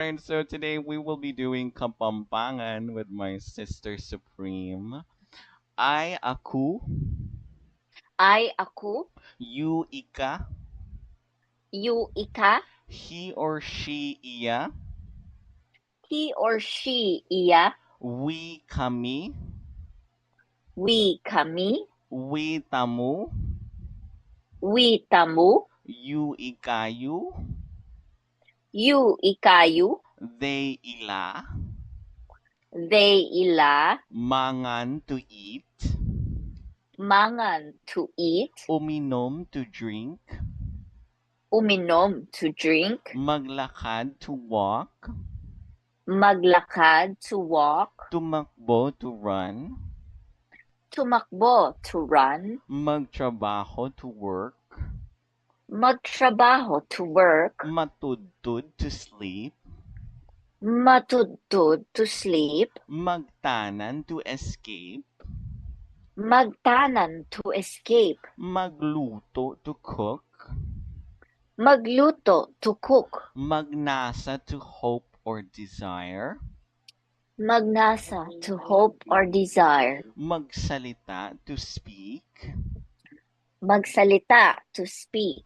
And so today we will be doing Kapampangan with my sister Supreme. I, aku, Ako, you, ika, you, ika, he or she, iya, he or she, iya, we, kami, we, kami, we, tamu, we, tamu, you, ikayu, you, ikayu, they, ila, they, ila, mangan, to eat, mangan, to eat, uminom, to drink, uminom, to drink, maglakad, to walk, maglakad, to walk, tumakbo, to run, tumakbo, to run, magtrabaho, to work, magtrabaho, to work, matudtud, to sleep, matutud, to sleep, magtanan, to escape, magtanan, to escape, magluto, to cook, magluto, to cook, magnasa, to hope or desire, magnasa, to hope or desire, magsalita, to speak. magsalita, to speak.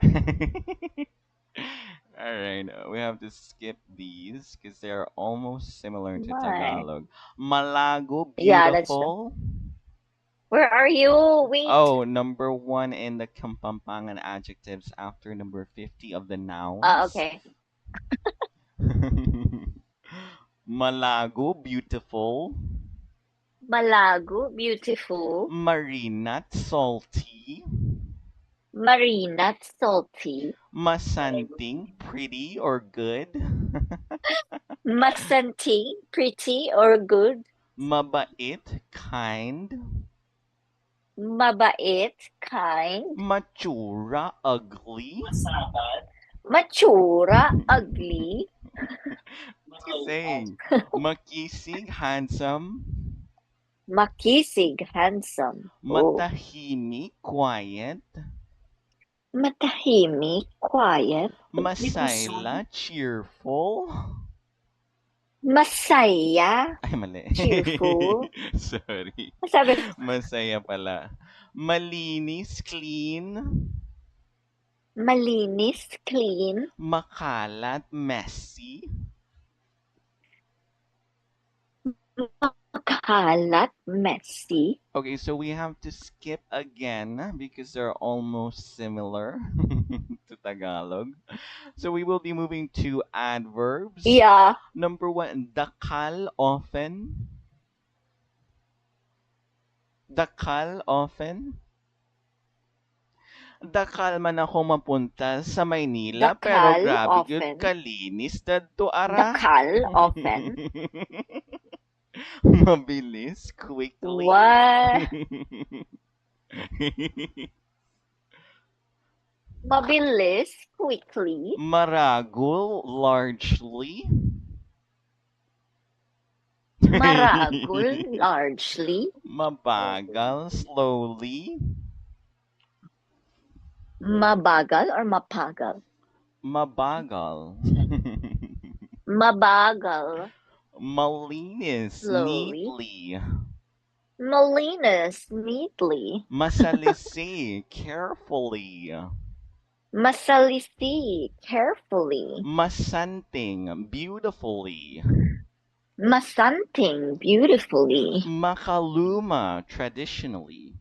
Alright, we have to skip these because they're almost similar to Why? Tagalog. Malago, Yeah, that's true. beautiful. Where are you? Wait. Oh, number one in the Kapampangan adjectives after number 50 of the nouns. Okay. Malago, beautiful. Malago, beautiful. Marinat, salty. Marinat, salty. Masanting, pretty or good. Masanting, pretty or good. Mabait, kind. Mabait, kind. Matsura, ugly. Matsura, ugly. What's he saying? Makisig, handsome. Makisig, handsome. Oh. Matahimik, quiet. Matahimik, quiet. Masayla, cheerful. Masaya, Ay, mali. cheerful. Sorry. Sabi, Masaya pala. Malinis, clean. malinis, clean. Makalat, messy. Makalat, messy. Okay, so we have to skip again because they're almost similar to Tagalog. So we will be moving to adverbs. Yeah. Number one, dakal often. Dakal often. Dakal man ako mapunta sa Maynila pero Dakal, grabe gyud often. kalinis dadto ara. Dakal, often. Mabilis, quickly. What? Mabilis, quickly. Maragul, largely. Maragul, largely. Mabagal, slowly. Mabagal or mapagal? Mabagal. Mabagal, Malinis, slowly. neatly. Malinis, neatly. Masalisi, carefully. Masalisi, carefully. Masanting, beautifully. Masanting, beautifully. Makaluma, traditionally.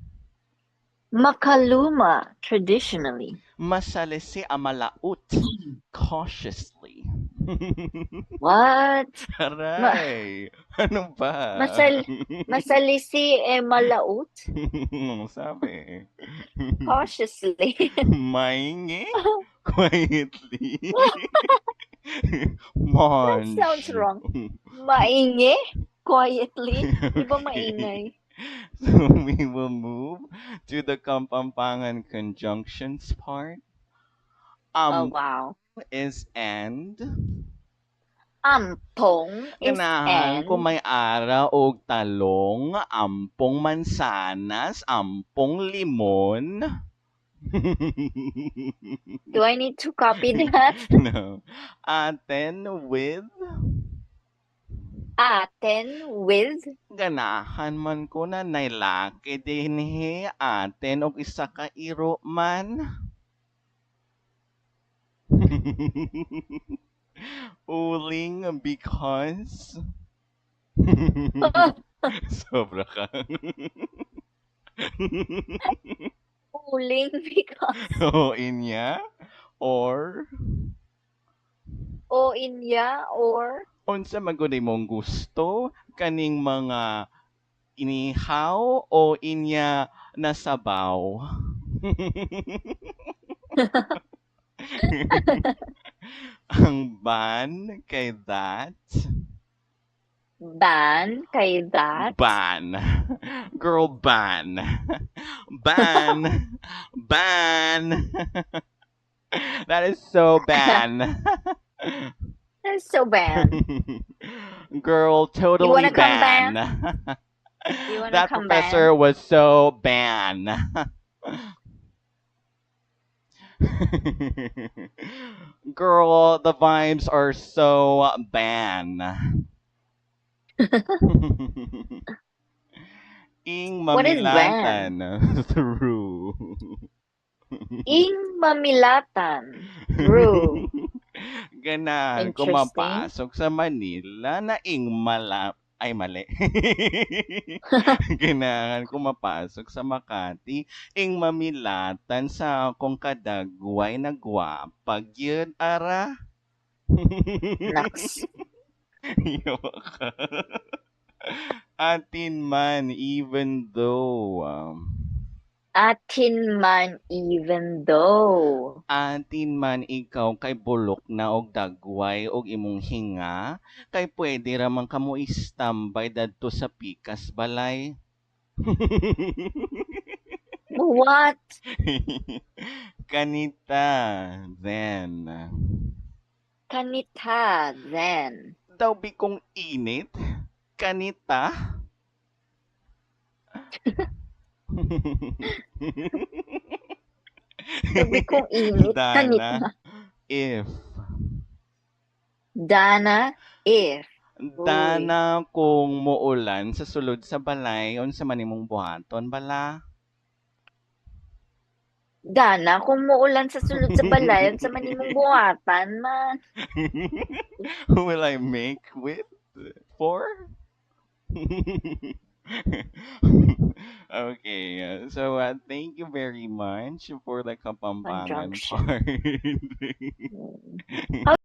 Makaluma, traditionally. Masalisi, amalaut, cautiously. What? Aray! Ano ba? Masalisi malaut? Sabi. Cautiously. Maingi? Quietly. That sounds wrong. Maingi? Quietly? Di ba maingay? So we will move to the Kapampangan conjunctions part. Oh, wow. Is and. Ampong is Ganahan ko and. may ara og talong, ampong mansanas, ampong limon. Do I need to copy that? No. Aten with Aten with ganahan man ko na nailaki dinhi aten og isa ka iro man. Uling because sobra ka. uling because O inya or o inya or unsa man gud imong gusto kaning mga inihaw o inya nasabaw? Ang ban kay that. ban kay that. Ban. Girl, ban. Ban. Ban. That is so ban. That's so bad. Girl, You totally wanna come ban. ban? You wanna That come professor ban? was so ban. Girl, the vibes are so ban. Ing What is ban? mamilatan through. Ing mamilatan through. Ganahan ko Interesting. mapasok sa Manila na ing ay mali. Ganahan ko mapasok sa Makati ing mamilatan sa akong kadagway na gwapa gyud ara. Naks. Yawa ka. Atin man even though Atin man even though. atin man ikaw kay bulok na og dagway og imong hinga, kay pwede ra man kamo istambay dadto sa pikas balay. What? Kanita, then. Kanita then. Daw bikong init? Kanita? Sabi kong init. Kanita. Dana, if. Dana if. Dana kung muulan sa sulod sa balay, unsa man imong buhaton bala? Dana kung muulan sa sulod sa balay, sa manimong buhatan man. Who will I make with? For? Okay, so thank you very much for the Kapampangan Conjunction. part. How